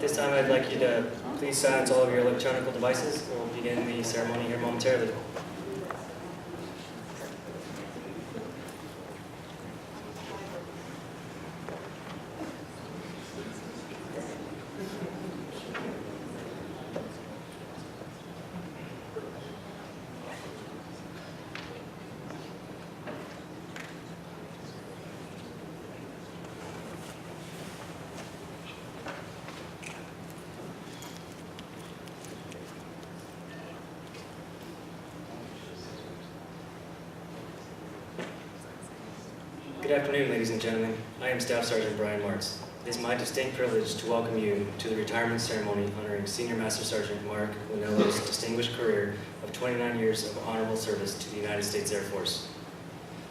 This time I'd like you to please silence all of your electronic devices. We'll begin the ceremony here momentarily. Good afternoon, ladies and gentlemen. I am Staff Sergeant Brian Martz. It is my distinct privilege to welcome you to the retirement ceremony honoring Senior Master Sergeant Mark Launello's distinguished career of 29 years of honorable service to the United States Air Force.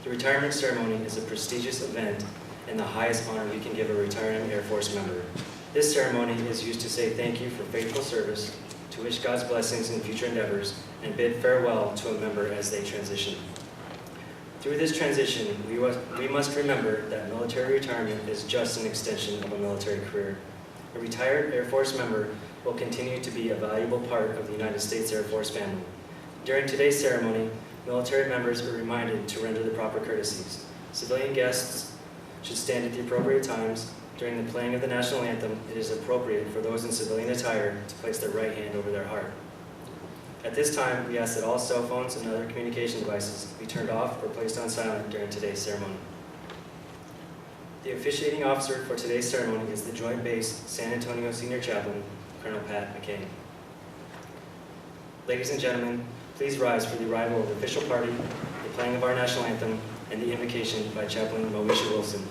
The retirement ceremony is a prestigious event and the highest honor we can give a retiring Air Force member. This ceremony is used to say thank you for faithful service, to wish God's blessings in future endeavors, and bid farewell to a member as they transition. Through this transition, we must remember that military retirement is just an extension of a military career. A retired Air Force member will continue to be a valuable part of the United States Air Force family. During today's ceremony, military members are reminded to render the proper courtesies. Civilian guests should stand at the appropriate times. During the playing of the national anthem, it is appropriate for those in civilian attire to place their right hand over their heart. At this time, we ask that all cell phones and other communication devices be turned off or placed on silent during today's ceremony. The officiating officer for today's ceremony is the Joint Base San Antonio Senior Chaplain, Colonel Pat McCain. Ladies and gentlemen, please rise for the arrival of the official party, the playing of our national anthem, and the invocation by Chaplain Moesha Wilson.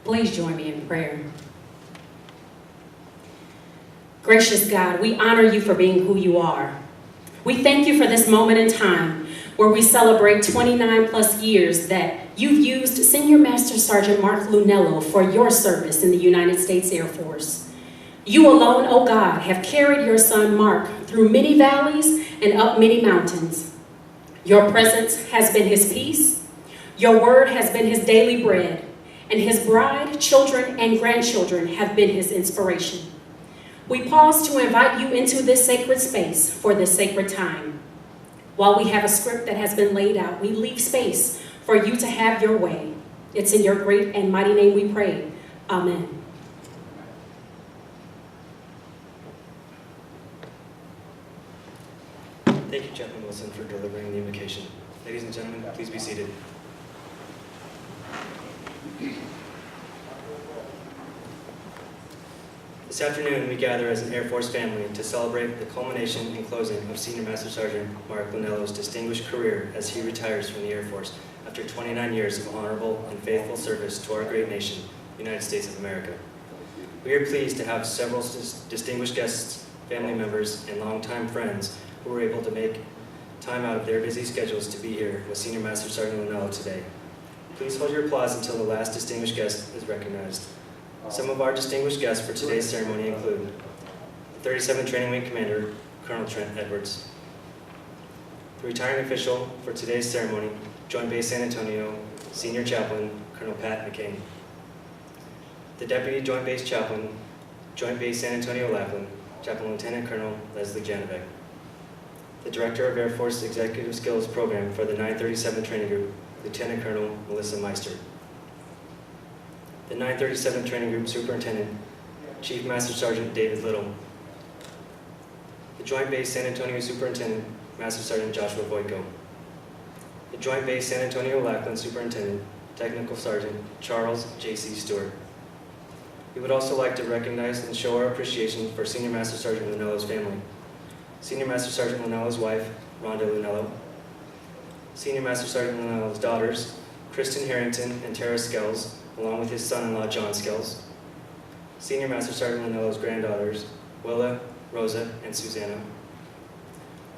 Please join me in prayer. Gracious God, we honor you for being who you are. We thank you for this moment in time where we celebrate 29 plus years that you've used Senior Master Sergeant Mark Launello for your service in the United States Air Force. You alone, oh God, have carried your son Mark through many valleys and up many mountains. Your presence has been his peace. Your word has been his daily bread. And his bride, children, and grandchildren have been his inspiration. We pause to invite you into this sacred space for this sacred time. While we have a script that has been laid out, we leave space for you to have your way. It's in your great and mighty name we pray. Amen. Thank you, Chaplain Wilson, for delivering the invocation. Ladies and gentlemen, please be seated. This afternoon, we gather as an Air Force family to celebrate the culmination and closing of Senior Master Sergeant Mark Launello's distinguished career as he retires from the Air Force after 29 years of honorable and faithful service to our great nation, the United States of America. We are pleased to have several distinguished guests, family members, and longtime friends who were able to make time out of their busy schedules to be here with Senior Master Sergeant Lounello today. Please hold your applause until the last distinguished guest is recognized. Some of our distinguished guests for today's ceremony include the 37th Training Wing Commander, Colonel Trent Edwards. The retiring official for today's ceremony, Joint Base San Antonio, Senior Chaplain, Colonel Pat McCain. The Deputy Joint Base Chaplain, Joint Base San Antonio Lackland, Chaplain Lieutenant Colonel Leslie Janovec. The Director of Air Force Executive Skills Program for the 937th Training Group, Lieutenant Colonel Melissa Meister. The 937th Training Group Superintendent, Chief Master Sergeant David Little. The Joint Base San Antonio Superintendent, Master Sergeant Joshua Voico. The Joint Base San Antonio Lackland Superintendent, Technical Sergeant Charles J.C. Stewart. We would also like to recognize and show our appreciation for Senior Master Sergeant Lounello's family. Senior Master Sergeant Lounello's wife, Rhonda Lounello. Senior Master Sergeant Lounello's daughters, Kristen Harrington and Tara Skells, along with his son-in-law, John Skells. Senior Master Sergeant Lounello's granddaughters, Willa, Rosa, and Susanna.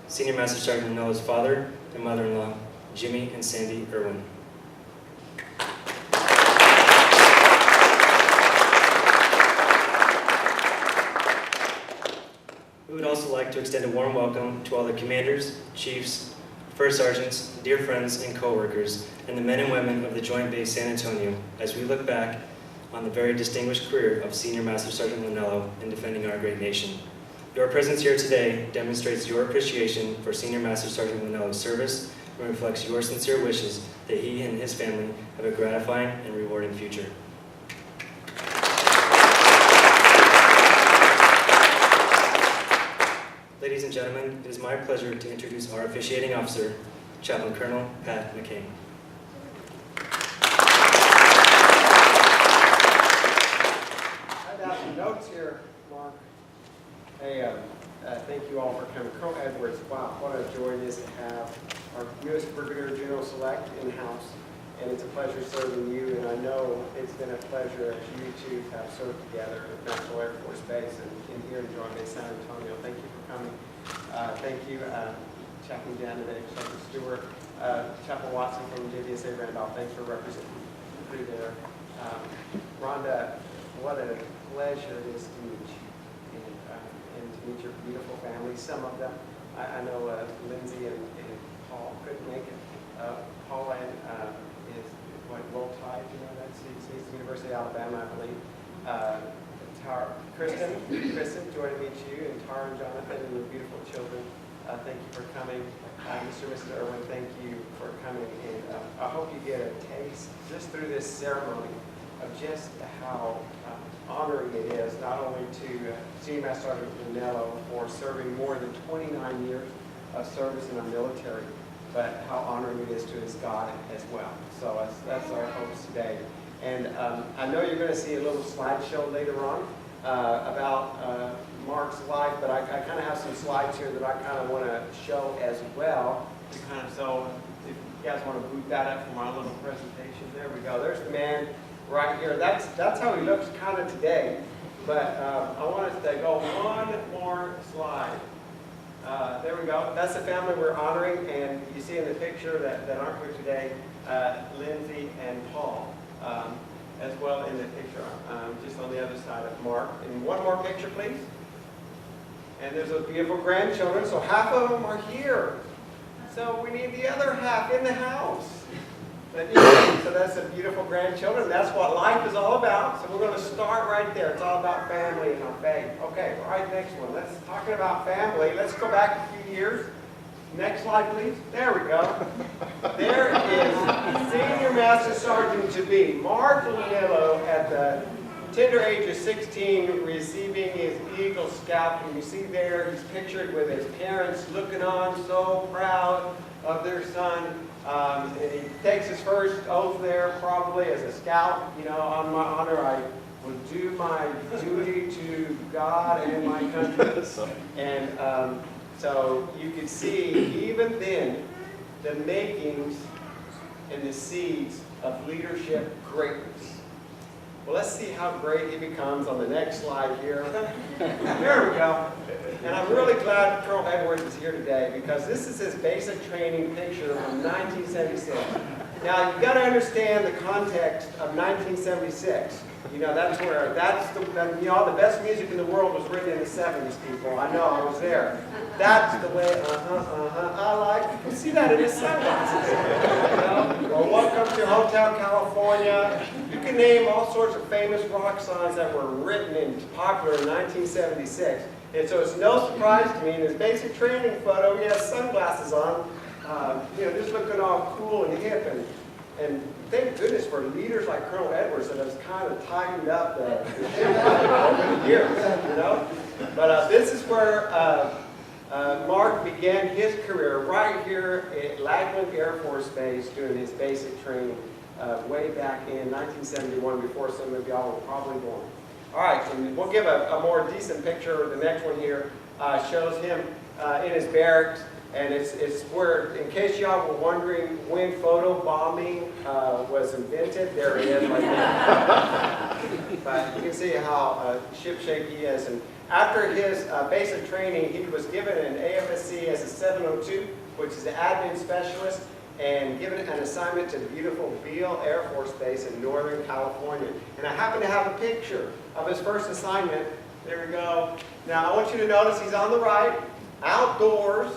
Senior Master Sergeant Lounello's father and mother-in-law, Jimmy and Sandy Irwin. We would also like to extend a warm welcome to all the commanders, chiefs, first sergeants, dear friends, and co-workers, and the men and women of the Joint Base San Antonio as we look back on the very distinguished career of Senior Master Sergeant Lounello in defending our great nation. Your presence here today demonstrates your appreciation for Senior Master Sergeant Lounello's service and reflects your sincere wishes that he and his family have a gratifying and rewarding future. Ladies and gentlemen, it is my pleasure to introduce our officiating officer, Chaplain Colonel Pat McCain. I've got some notes here, Mark. Hey, thank you all for coming. Colonel Edwards, wow, what a joy it is to have our newest Brigadier General Select in-house, and it's a pleasure serving you, and I know it's been a pleasure as you two have served together at National Air Force Base and here in Joint Base San Antonio. Thank you for coming. Thank you, Chaplain Janovec, Chaplain Stewart, Chaplain Watson from JBSA Randolph. Thanks for representing me there. Rhonda, what a pleasure it is to meet you and to meet your beautiful family. Some of them, I know Lindsay and Paul couldn't make it. Paul is Roll Tide, you know, that's he's the University of Alabama, I believe. Kristen, joy to meet you, and Tara and Jonathan and your beautiful children. Thank you for coming. Mr. and Mrs. Irwin, thank you for coming. And I hope you get a taste just through this ceremony of just how honoring it is, not only to Senior Master Sergeant Lounello for serving more than 29 years of service in our military, but how honoring it is to his God as well. So that's our hopes today. And I know you're going to see a little slideshow later on about Mark's life, but I kind of have some slides here that I kind of want to show as well. So if you guys want to boot that up for my little presentation, there we go. There's the man right here. That's how he looks kind of today. But I want us to go one more slide. There we go. That's the family we're honoring, and you see in the picture that aren't here today, Lindsay and Paul, as well in the picture, just on the other side of Mark. And one more picture, please. And there's those beautiful grandchildren. So half of them are here. So we need the other half in the house. So that's the beautiful grandchildren. That's what life is all about. So we're going to start right there. It's all about family and our faith. Okay, right, next one. Let's talking about family. Let's go back a few years. Next slide, please. There we go. There is Senior Master Sergeant to be Mark Lounello at the tender age of 16, receiving his Eagle Scout. And you see there, he's pictured with his parents looking on, so proud of their son. And he takes his first oath there, probably as a scout. You know, on my honor, I will do my duty to God and my country. And so you could see, even then, the makings and the seeds of leadership greatness. Well, let's see how great he becomes on the next slide here. There we go. And I'm really glad Colonel Edwards is here today because this is his basic training picture from 1976. Now, you've got to understand the context of 1976. You know, that's the best music in the world was written in the 70s, people. I know, I was there. That's the way, I like, you see that in his sunglasses. You know? Well, welcome to Hotel California. You can name all sorts of famous rock songs that were written and popular in 1976. And so it's no surprise to me in his basic training photo, he has sunglasses on, you know, just looking all cool and hip. And thank goodness for leaders like Colonel Edwards that has kind of tightened up the over the years, you know. But this is where Mark began his career right here at Lackland Air Force Base doing his basic training way back in 1971 before some of y'all were probably born. All right, and we'll give a more decent picture. The next one here shows him in his barracks. And it's where, in case y'all were wondering when photo bombing was invented, there it is right there. But you can see how shipshape he is. And after his basic training, he was given an AFSC as a 702, which is an admin specialist, and given an assignment to the beautiful Beale Air Force Base in Northern California. And I happen to have a picture of his first assignment. There we go. Now, I want you to notice he's on the right, outdoors,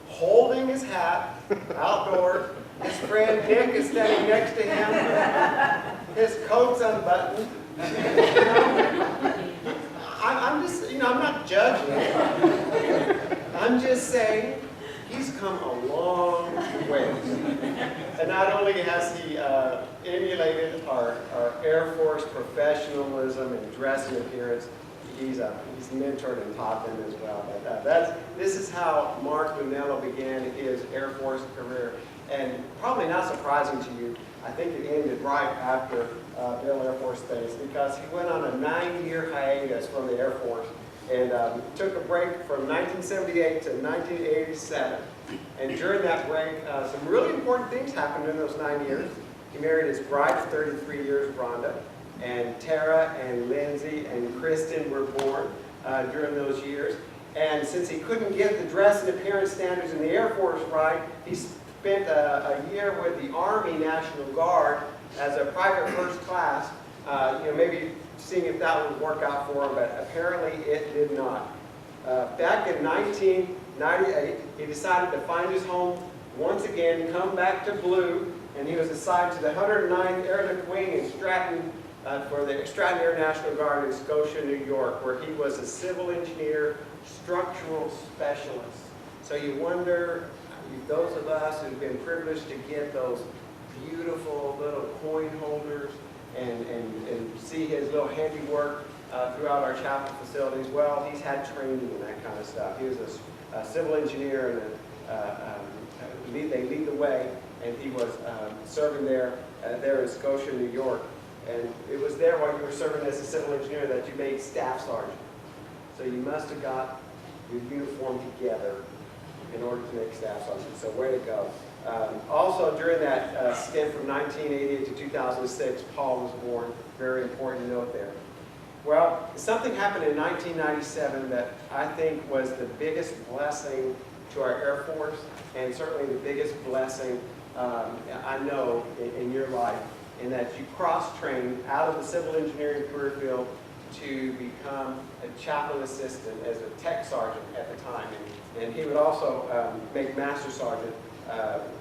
holding his hat, outdoors. His friend Nick is standing next to him. His coat's unbuttoned. I'm just, you know, I'm not judging him. I'm just saying he's come a long way. And not only has he emulated our Air Force professionalism and dress and appearance, he's mentored and taught them as well. But this is how Mark Lounello began his Air Force career. And probably not surprising to you, I think it ended right after Beale Air Force Base because he went on a 9-year hiatus from the Air Force and took a break from 1978 to 1987. And during that break, some really important things happened in those 9 years. He married his bride of 33 years, Rhonda. And Tara and Lindsay and Kristen were born during those years. And since he couldn't get the dress and appearance standards in the Air Force right, he spent a year with the Army National Guard as a private first class, you know, maybe seeing if that would work out for him, but apparently it did not. Back in 1998, he decided to find his home once again, come back to Blue, and he was assigned to the 109th Airlift Wing in Stratton, for the Stratton Air National Guard in Scotia, New York, where he was a civil engineer, structural specialist. So you wonder, those of us who've been privileged to get those beautiful little coin holders and see his little handiwork throughout our chapel facilities, well, he's had training and that kind of stuff. He was a civil engineer and they lead the way, and he was serving there in Scotia, New York. And it was there while you were serving as a civil engineer that you made staff sergeant. So you must have got your uniform together in order to make staff sergeant. So way to go. Also, during that stint from 1988 to 2006, Paul was born. Very important note there. Well, something happened in 1997 that I think was the biggest blessing to our Air Force, and certainly the biggest blessing I know in your life, in that you cross-trained out of the civil engineering career field to become a chaplain assistant as a tech sergeant at the time. And he would also make master sergeant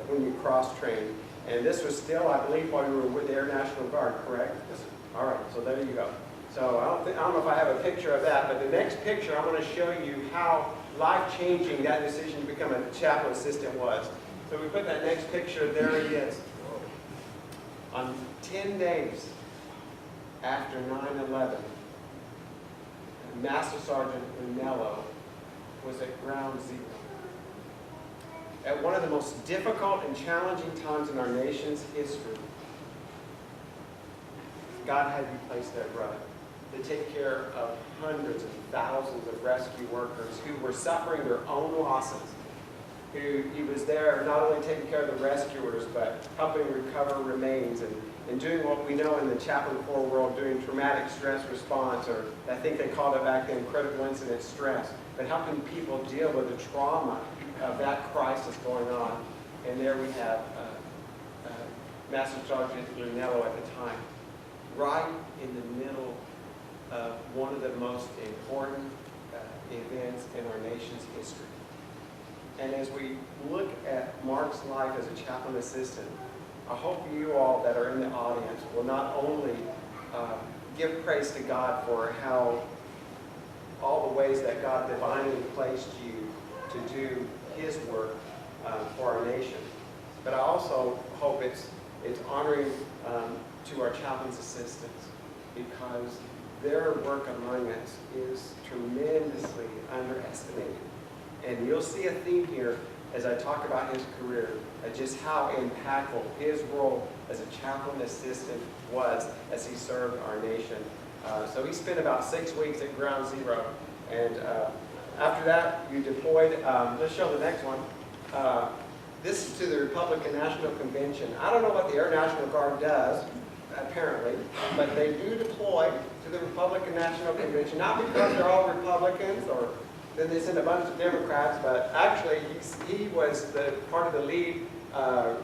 when you cross-trained. And this was still, I believe, while you were with the Air National Guard, correct? Yes. All right, so there you go. So I don't know if I have a picture of that, but the next picture, I'm going to show you how life-changing that decision to become a chaplain assistant was. So we put that next picture, there he is. On 10 days after 9/11, Master Sergeant Lounello was at ground zero. At one of the most difficult and challenging times in our nation's history, God had you placed there, brother, to take care of hundreds and thousands of rescue workers who were suffering their own losses. He was there not only taking care of the rescuers, but helping recover remains and doing what we know in the chaplain corps world, doing traumatic stress response, or I think they called it back then critical incident stress, but helping people deal with the trauma of that crisis going on. And there we have Master Sergeant Lounello at the time, right in the middle of one of the most important events in our nation's history. And as we look at Mark's life as a chaplain assistant, I hope you all that are in the audience will not only give praise to God for how all the ways that God divinely placed you to do His work for our nation, but I also hope it's honoring to our chaplain's assistants, because their work among us is tremendously underestimated. And you'll see a theme here as I talk about his career, just how impactful his role as a chaplain assistant was as he served our nation. So he spent about 6 weeks at Ground Zero. And after that, you deployed. Let's show the next one. This is to the Republican National Convention. I don't know what the Air National Guard does, apparently, but they do deploy to the Republican National Convention, not because they're all Republicans or then they send a bunch of Democrats, but actually he was part of the lead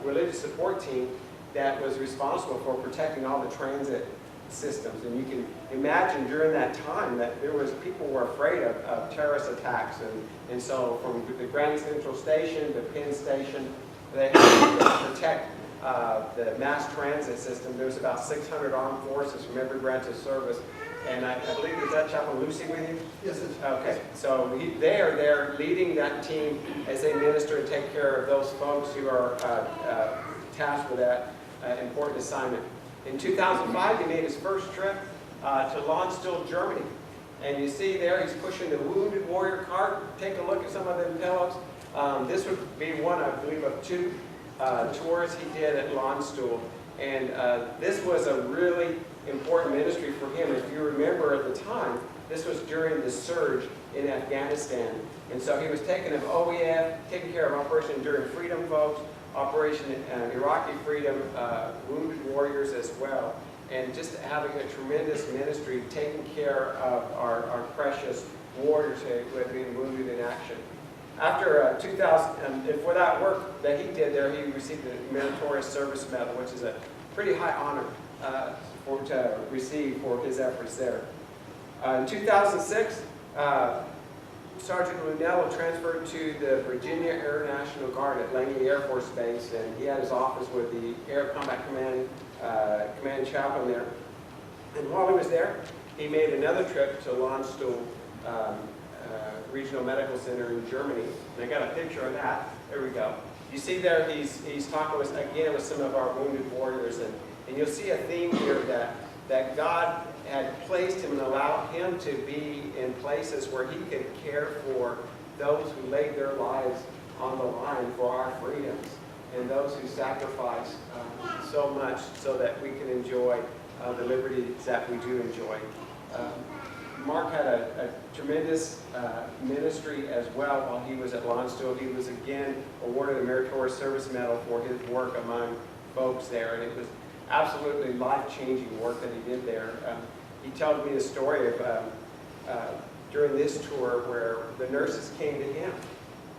religious support team that was responsible for protecting all the transit systems. And you can imagine during that time that people were afraid of terrorist attacks. And so from the Grand Central Station to Penn Station, they had to protect the mass transit system. There was about 600 armed forces from every branch of service. And I believe, is that Chaplain Lucy with you? Yes, it's okay. So they are there leading that team as they minister and take care of those folks who are tasked with that important assignment. In 2005, he made his first trip to Lackland, Germany. And you see there, he's pushing the Wounded Warrior cart. Take a look at some of them pillows. This would be one, I believe, of 2 tours he did at Lackland. And this was a really important ministry for him. If you remember at the time, this was during the surge in Afghanistan. And so he was taking of OEF, taking care of Operation Enduring Freedom folks, Operation Iraqi Freedom, Wounded Warriors as well. And just having a tremendous ministry taking care of our precious warriors who had been wounded in action. After 2000, and for that work that he did there, he received the Meritorious Service Medal, which is a pretty high honor to receive for his efforts there. In 2006, Sergeant Lounello transferred to the Virginia Air National Guard at Langley Air Force Base, and he had his office with the Air Combat Command chaplain there. And while he was there, he made another trip to Lackland Regional Medical Center in Germany. And I got a picture of that. There we go. You see there, he's talking again with some of our wounded warriors, and you'll see a theme here that God had placed him and allowed him to be in places where he could care for those who laid their lives on the line for our freedoms, and those who sacrificed so much so that we can enjoy the liberties that we do enjoy. Mark had a tremendous ministry as well while he was at Lackland. He was again awarded a Meritorious Service Medal for his work among folks there, and it was absolutely life-changing work that he did there. He told me a story of during this tour where the nurses came to him,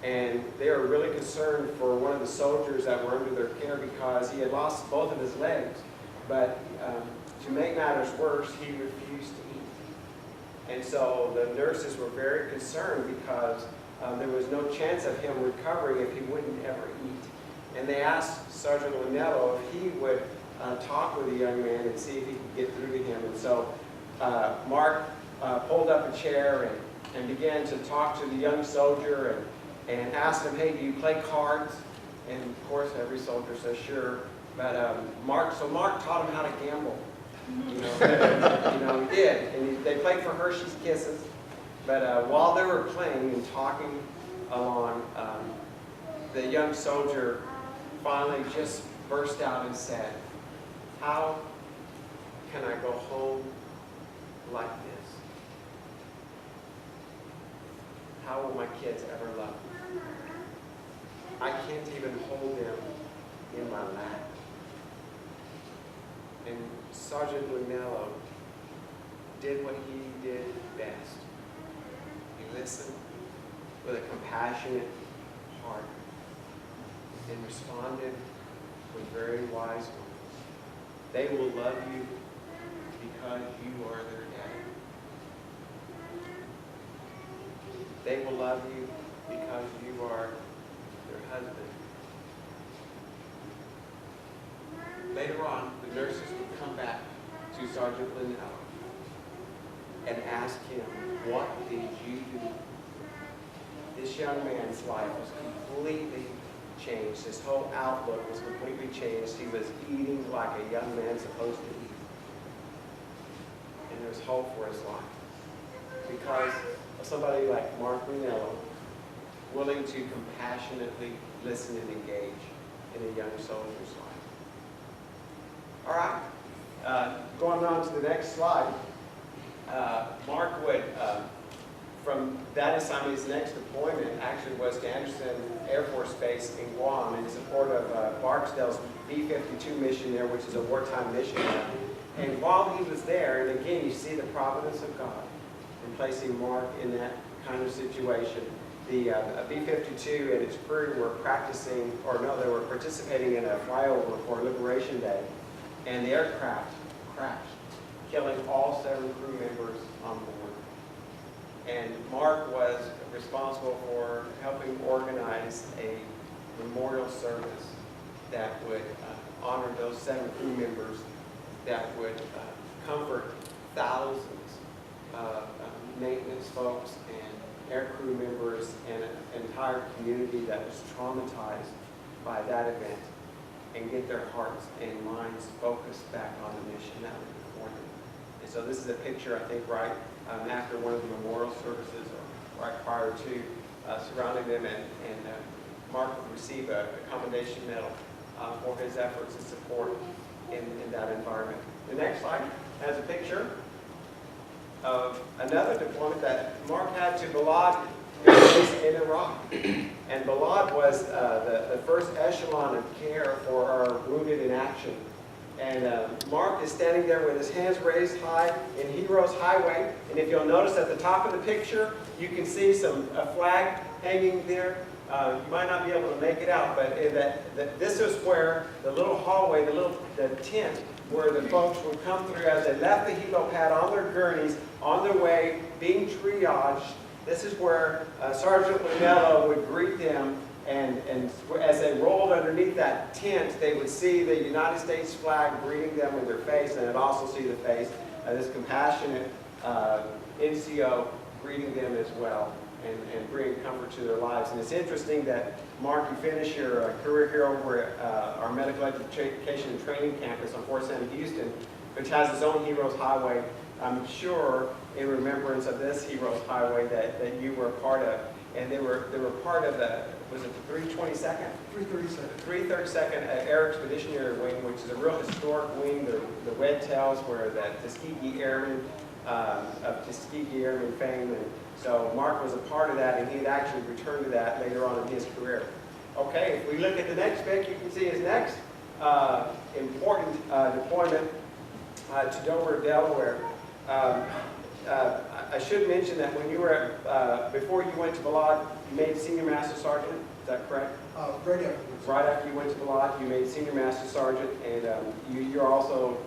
and they were really concerned for one of the soldiers that were under their care because he had lost both of his legs. But to make matters worse, he refused to eat. And so the nurses were very concerned because there was no chance of him recovering if he wouldn't ever eat. And they asked Sergeant Lounello if he would talk with the young man and see if he could get through to him. And so Mark pulled up a chair and began to talk to the young soldier and asked him, hey, do you play cards? And of course, every soldier says sure. But Mark taught him how to gamble. You know, he did. And they played for Hershey's Kisses. But while they were playing and talking along, the young soldier finally just burst out and said, how can I go home like this? How will my kids ever love me? I can't even hold them in my lap. And Sergeant Lounello did what he did best. He listened with a compassionate heart and responded with very wise words. They will love you because you are their dad. They will love you because you are their husband. Later on, the nurses would come back to Sergeant Lounello and ask him, what did you do? This young man's life was completely changed. His whole outlook was completely changed. He was eating like a young man's supposed to eat. And there was hope for his life because of somebody like Mark Lounello, willing to compassionately listen and engage in a young soldier's life. All right, going on to the next slide. Mark would, from that assignment, his next deployment actually was to Anderson Air Force Base in Guam in support of Barksdale's B-52 mission there, which is a wartime mission. And while he was there, and again, you see the providence of God in placing Mark in that kind of situation. The B-52 and its crew were practicing, or no, they were participating in a flyover for Liberation Day, and the aircraft crashed, killing all 7 crew members on board. And Mark was responsible for helping organize a memorial service that would honor those 7 crew members, that would comfort thousands of maintenance folks and air crew members and an entire community that was traumatized by that event, and get their hearts and minds focused back on the mission that was before them. And so this is a picture, I think, right after one of the memorial services, or right prior to, surrounding them, and Mark would receive a commendation medal for his efforts and support in that environment. The next slide has a picture of another deployment that Mark had to Balad in Iraq. And Balad was the first echelon of care for our wounded in action. And Mark is standing there with his hands raised high in Heroes Highway. And if you'll notice at the top of the picture, you can see a flag hanging there. You might not be able to make it out, but this is where the little hallway, the tent, where the folks would come through as they left the helo pad on their gurneys, on their way, being triaged. This is where Sergeant Lounello would greet them, and as they rolled underneath that tent, they would see the United States flag greeting them in their face, and they'd also see the face of this compassionate NCO greeting them as well, and bringing comfort to their lives. And it's interesting that, Mark, you finish your career here over at our medical education and training campus on Fort Sam Houston, which has its own Heroes Highway. I'm sure in remembrance of this Heroes Highway that you were a part of. And they were part of the, was it the 322nd? 332nd Air Expeditionary Wing, which is a real historic wing. The Red Tails were the Tuskegee Airmen, of Tuskegee Airmen fame. And so Mark was a part of that, and he had actually returned to that later on in his career. Okay, if we look at the next pic, you can see his next important deployment to Dover, Delaware. I should mention that when you were before you went to Balad, you made Senior Master Sergeant. Is that correct? Right afterwards. Right after you went to Balad, you made Senior Master Sergeant, and you're also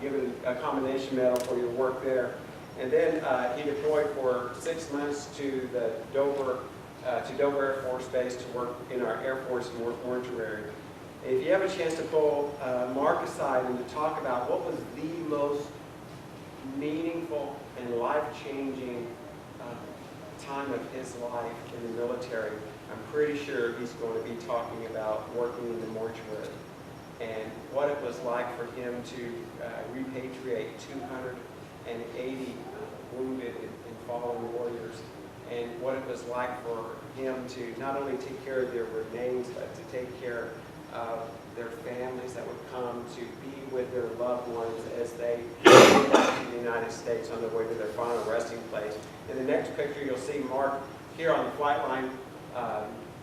given a commendation medal for your work there. And then he deployed for 6 months to the Dover Air Force Base to work in our Air Force mortuary. And if you have a chance to pull Mark aside and to talk about what was the most meaningful and life-changing time of his life in the military, I'm pretty sure he's going to be talking about working in the mortuary and what it was like for him to repatriate 280 wounded and fallen warriors, and what it was like for him to not only take care of their remains, but to take care of their families that would come to be with their loved ones as they came back to the United States on their way to their final resting place. In the next picture, you'll see Mark here on the flight line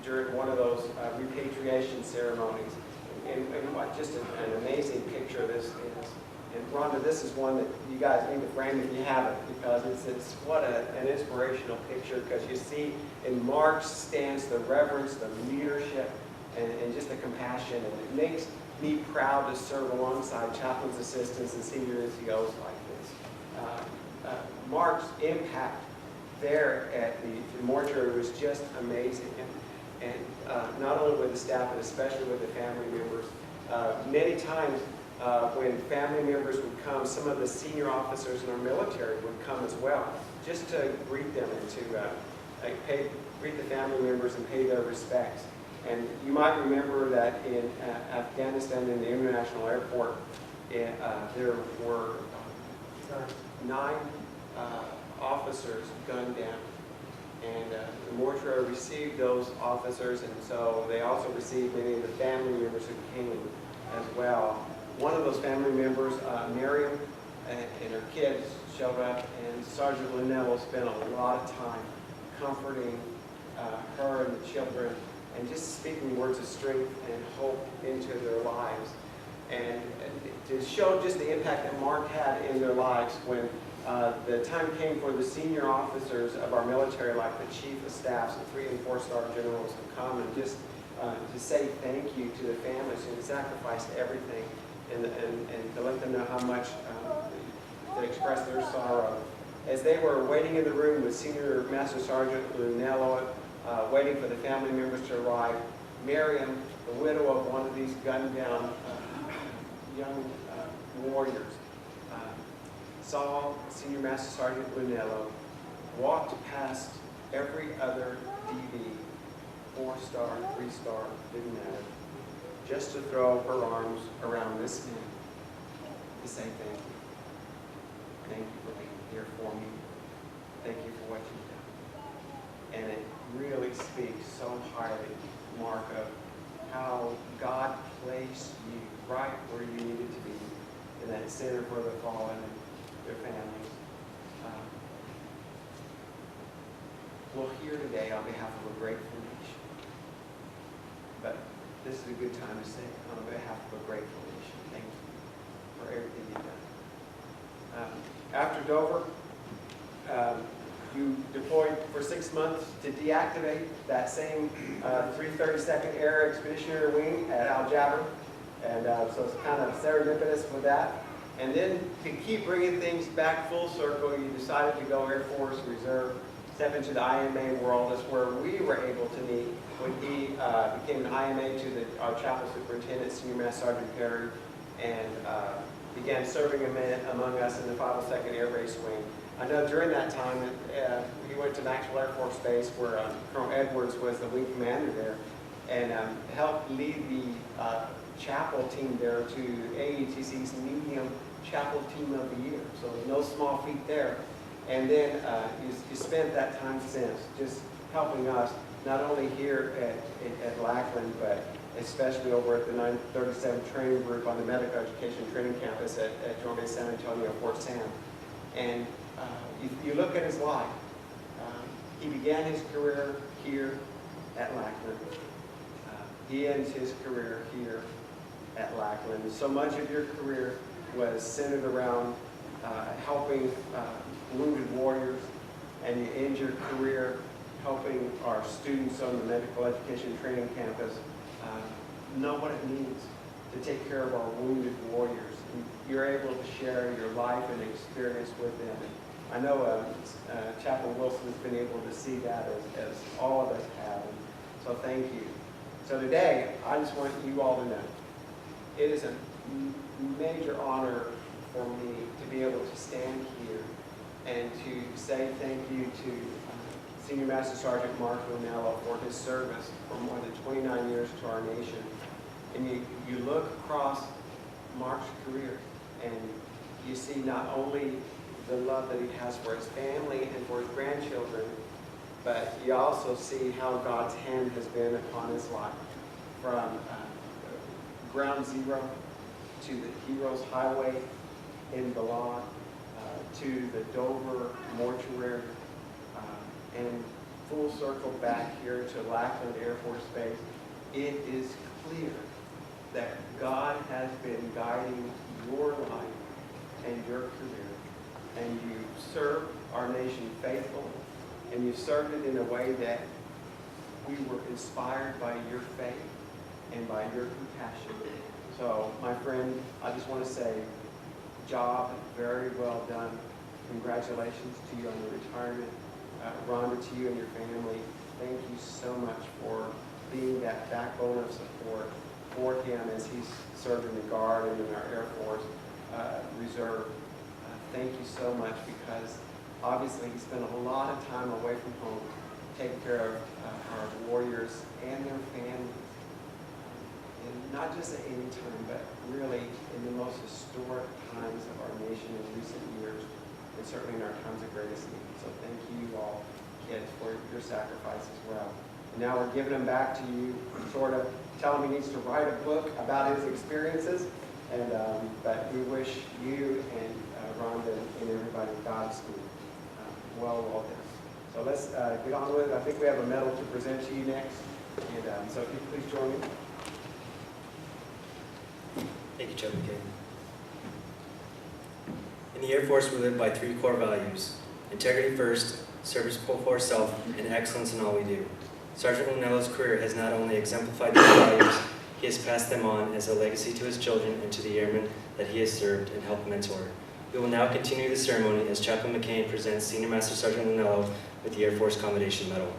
during one of those repatriation ceremonies. and what just an amazing picture this is. And Rhonda, this is one that you guys need to frame if you haven't, because it's what an inspirational picture, because you see in Mark's stance the reverence, the leadership, and just the compassion, and it makes me proud to serve alongside chaplains, assistants, and senior NCOs like this. Mark's impact there at the mortuary was just amazing, and not only with the staff, but especially with the family members. Many times when family members would come, some of the senior officers in our military would come as well, just to greet them and to greet the family members and pay their respects. And you might remember that in Afghanistan, in the international airport, there were 9 officers gunned down. And the mortuary received those officers, and so they also received many of the family members who came as well. One of those family members, Miriam, and her kids showed up, and Sergeant Lounello spent a lot of time comforting her and the children, and just speaking words of strength and hope into their lives. And to show just the impact that Mark had in their lives when the time came for the senior officers of our military, like the chief of staffs and 3- and 4-star generals, to come and just to say thank you to the families who sacrificed everything, and to let them know how much to express their sorrow. As they were waiting in the room with Senior Master Sergeant Lounello, waiting for the family members to arrive, Miriam, the widow of one of these gunned down young warriors, saw Senior Master Sergeant Lounello, walked past every other DV, 4-star, 3-star, didn't matter, just to throw her arms around this man to say thank you. Thank you for being here for me. Thank you for what you've done. And it really speaks so highly, Mark, of how God placed you right where you needed to be, in that center for the fallen and their families. We'll hear today on behalf of a grateful nation. But this is a good time to say, on behalf of a grateful nation, thank you for everything you've done. After Dover, you deployed for 6 months to deactivate that same 332nd Air Expeditionary Wing at Al Jaber. And so it's kind of serendipitous with that. And then to keep bringing things back full circle, you decided to go Air Force Reserve, step into the IMA world. That's where we were able to meet when he became an IMA to our chapel superintendent, Senior Master Sergeant Perry, and began serving among us in the 502nd Air Base Wing. I know during that time, he went to Maxwell Air Force Base, where Colonel Edwards was the wing commander there, and helped lead the chapel team there to AETC's Medium Chapel Team of the Year. So no small feat there. And then you spent that time since just helping us, not only here at Lackland, but especially over at the 937 Training Group on the Medical Education Training Campus at Joint Base San Antonio, Fort Sam. And you look at his life. He began his career here at Lackland. He ends his career here at Lackland. So much of your career was centered around helping wounded warriors, and you end your career helping our students on the Medical Education Training Campus know what it means to take care of our wounded warriors. And you're able to share your life and experience with them. And I know Chaplain Wilson's been able to see that as all of us have. And so thank you. So today, I just want you all to know, it is a major honor for me to be able to stand here and to say thank you to Senior Master Sergeant Mark Lounello for his service for more than 29 years to our nation. And you look across Mark's career and you see not only the love that he has for his family and for his grandchildren, but you also see how God's hand has been upon his life, from ground zero to the Heroes Highway in Balad, to the Dover mortuary, and full circle back here to Lackland Air Force Base. It is clear that God has been guiding your life and your career, and you served our nation faithfully, and you served it in a way that we were inspired by your faith and by your compassion. So, my friend, I just want to say, job very well done. Congratulations to you on your retirement. Rhonda, to you and your family, thank you so much for being that backbone of support for him as he's served in the Guard and in our Air Force Reserve. Thank you so much, because obviously he spent a lot of time away from home taking care of our warriors and their families. And not just at any time, but really in the most historic times of our nation in recent years, and certainly in our times of greatest need. So thank you all, kids, for your sacrifice as well. And now we're giving him back to you, sort of tell him he needs to write a book about his experiences. And but we wish you and Rhonda and everybody Godspeed. Well done. So let's get on with it. I think we have a medal to present to you next. And so if you please join me. Thank you, Chuck McCain. In the Air Force, we live by 3 core values: integrity first, service before self, and excellence in all we do. Sergeant Lounello's career has not only exemplified these values, he has passed them on as a legacy to his children and to the airmen that he has served and helped mentor. We will now continue the ceremony as Chaplain McCain presents Senior Master Sergeant Lounello with the Air Force Commendation Medal.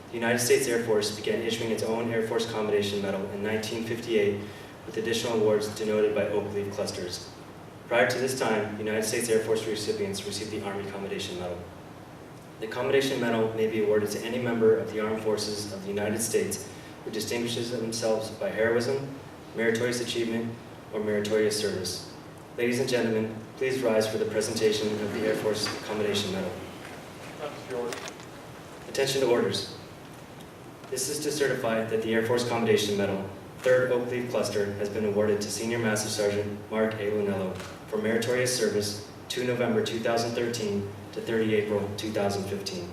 The United States Air Force began issuing its own Air Force Commendation Medal in 1958 with additional awards denoted by oak leaf clusters. Prior to this time, United States Air Force recipients received the Army Commendation Medal. The Commendation Medal may be awarded to any member of the Armed Forces of the United States who distinguishes themselves by heroism, meritorious achievement, or meritorious service. Ladies and gentlemen, please rise for the presentation of the Air Force Commendation Medal. Attention to orders. This is to certify that the Air Force Commendation Medal, 3rd Oak Leaf Cluster, has been awarded to Senior Master Sergeant Mark A. Lounello for meritorious service 2 November 2013 to 30 April 2015.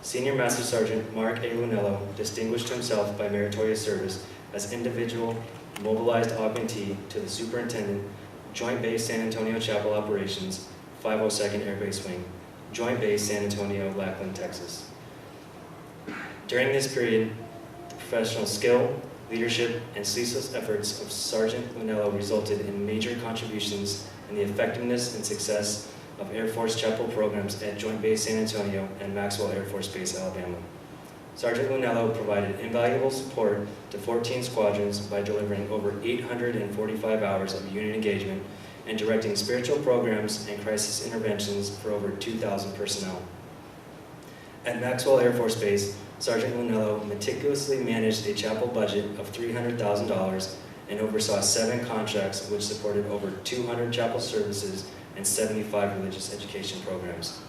Senior Master Sergeant Mark A. Lounello distinguished himself by meritorious service as individual mobilized augmentee to the Superintendent, Joint Base San Antonio Chapel Operations, 502nd Air Base Wing, Joint Base San Antonio, Lackland, Texas. During this period, the professional skill, leadership, and ceaseless efforts of Sergeant Lounello resulted in major contributions in the effectiveness and success of Air Force chapel programs at Joint Base San Antonio and Maxwell Air Force Base, Alabama. Sergeant Lounello provided invaluable support to 14 squadrons by delivering over 845 hours of unit engagement and directing spiritual programs and crisis interventions for over 2,000 personnel. At Maxwell Air Force Base, Sergeant Lounello meticulously managed a chapel budget of $300,000 and oversaw 7 contracts which supported over 200 chapel services and 75 religious education programs.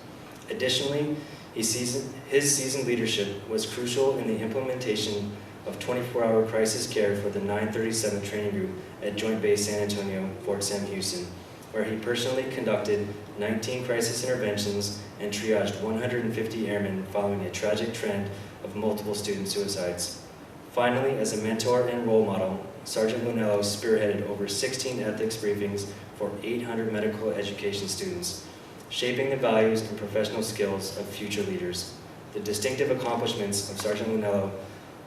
Additionally, his seasoned leadership was crucial in the implementation of 24-hour crisis care for the 937th Training Group at Joint Base San Antonio, Fort Sam Houston, where he personally conducted 19 crisis interventions and triaged 150 airmen following a tragic trend of multiple student suicides. Finally, as a mentor and role model, Sergeant Lounello spearheaded over 16 ethics briefings for 800 medical education students, shaping the values and professional skills of future leaders. The distinctive accomplishments of Sergeant Lounello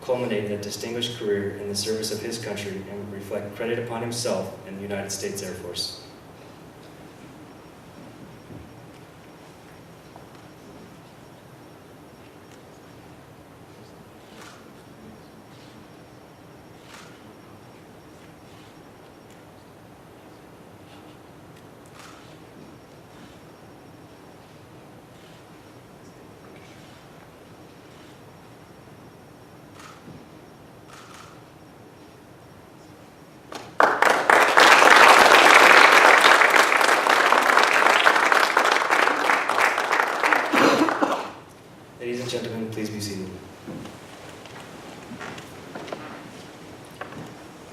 culminate in a distinguished career in the service of his country and reflect credit upon himself and the United States Air Force. Ladies and gentlemen, please be seated.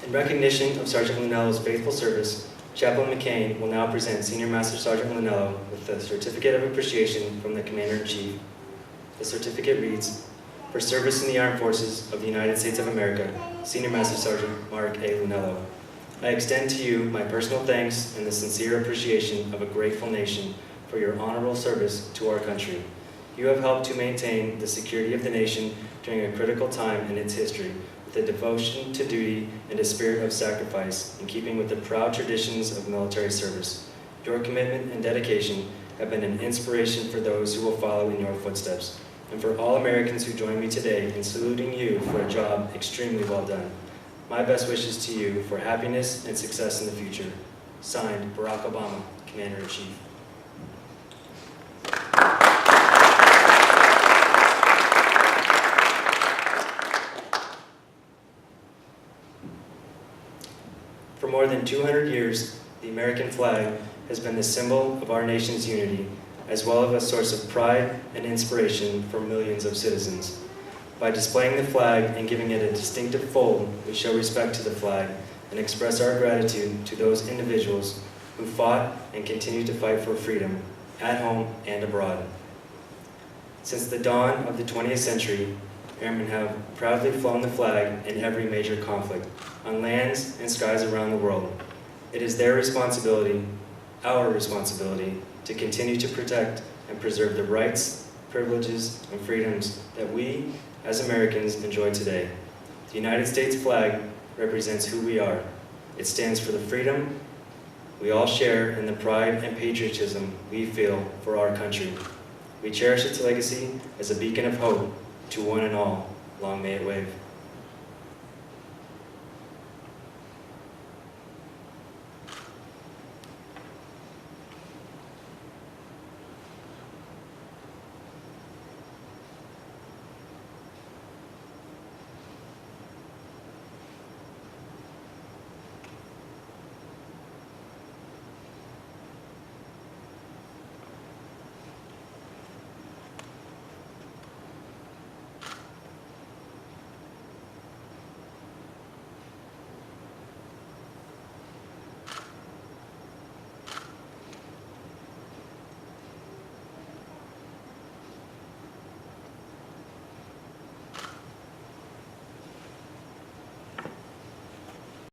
In recognition of Sergeant Lounello's faithful service, Chaplain McCain will now present Senior Master Sergeant Lounello with the Certificate of Appreciation from the Commander-in-Chief. The certificate reads, "For service in the Armed Forces of the United States of America, Senior Master Sergeant Mark A. Lounello." I extend to you my personal thanks and the sincere appreciation of a grateful nation for your honorable service to our country. You have helped to maintain the security of the nation during a critical time in its history, with a devotion to duty and a spirit of sacrifice, in keeping with the proud traditions of military service. Your commitment and dedication have been an inspiration for those who will follow in your footsteps, and for all Americans who join me today in saluting you for a job extremely well done. My best wishes to you for happiness and success in the future. Signed, Barack Obama, Commander-in-Chief. For more than 200 years, the American flag has been the symbol of our nation's unity, as well as a source of pride and inspiration for millions of citizens. By displaying the flag and giving it a distinctive fold, we show respect to the flag and express our gratitude to those individuals who fought and continue to fight for freedom, at home and abroad. Since the dawn of the 20th century, airmen have proudly flown the flag in every major conflict, on lands and skies around the world. It is their responsibility, our responsibility, to continue to protect and preserve the rights, privileges, and freedoms that we, as Americans, enjoy today. The United States flag represents who we are. It stands for the freedom we all share and the pride and patriotism we feel for our country. We cherish its legacy as a beacon of hope to one and all. Long may it wave.